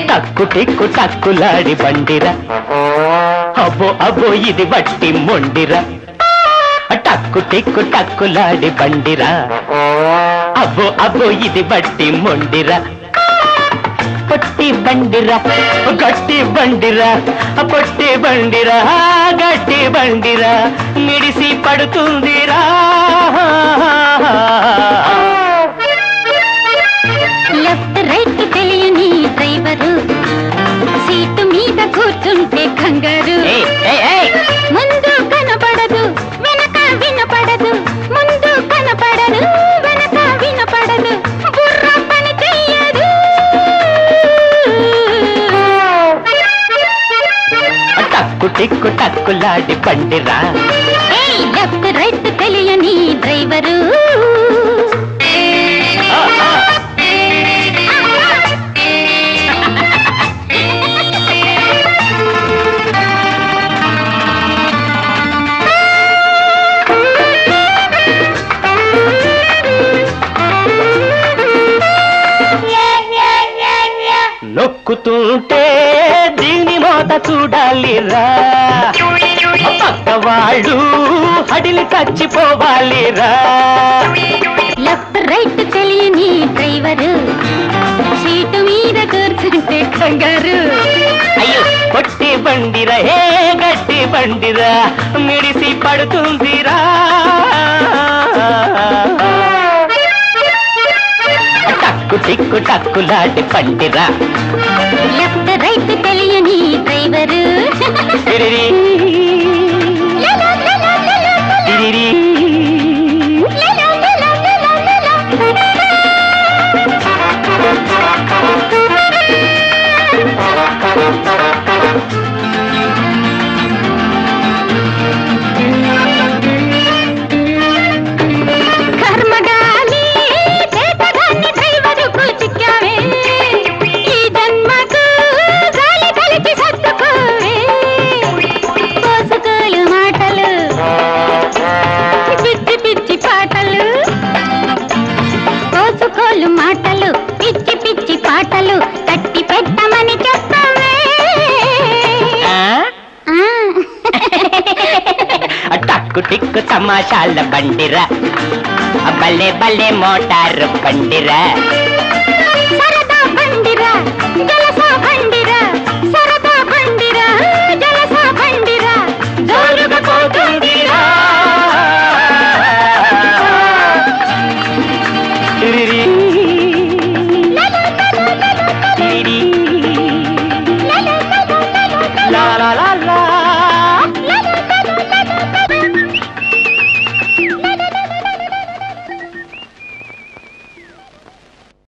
Tuck టిక్కు టక్కులాడి బండిరా, అబ్బో అబ్బో ఇది బట్టి మొండిరా. టక్కు టిక్కు టక్కులాడి బండిరా, అబ్బో అబ్బో ఇది బట్టి మొండిరా. పొట్టి బండిరా గట్టి బండిరా, పొట్టి బండిరా గట్టి బండిరా, మిడిసి పడుతుందిరా. లెఫ్ట్ రైట్ తెలియని డ్రైవరు, సీటు మీద కూర్చుంటే కంగారు. ముందు కనపడదు వెనక వినపడదు, ముందు కనపడదు వెనక వినపడదు, బుర్ర పని చెయ్యదు. టక్కు టిక్కు టక్కులాడి బండిరా, లెఫ్ట్ రైట్ తెలియని డ్రైవరు. నొక్కుతుంటే దీని మోత చూడాలిరా, పక్కవాళ్ళు హడిలి చచ్చిపోవాలిరా. లెఫ్ట్ రైట్ తెలియని డ్రైవరు, సీటు మీద కూర్చుంటే కంగారు. అయ్యో పొట్టి బండిరా హే గట్టి బండిరా, మిడిసి పడుతుందిరా. టక్కు టిక్కు టక్కులాడి బండిరా, లెఫ్ట్ రైట్ తెలియని డ్రైవరు. తిరిరి తిరిరి కర్మగాలి చేతగాన్ని డ్రైవరుకు చిక్కావే, ఈ జన్మకు గాలి కలిపి సర్దుకోవే. పోసుకోలు మాటలు పిచ్చి పిచ్చి పాటలు, పోసుకోలు మాటలు పిచ్చి పిచ్చి పాటలు, కట్టి పెట్టమని చెప్పవే. టక్కు టిక్కు తమాషాల బండిరా, బల్లే బల్లే మోటారు బండిరా. సరదా బండిరా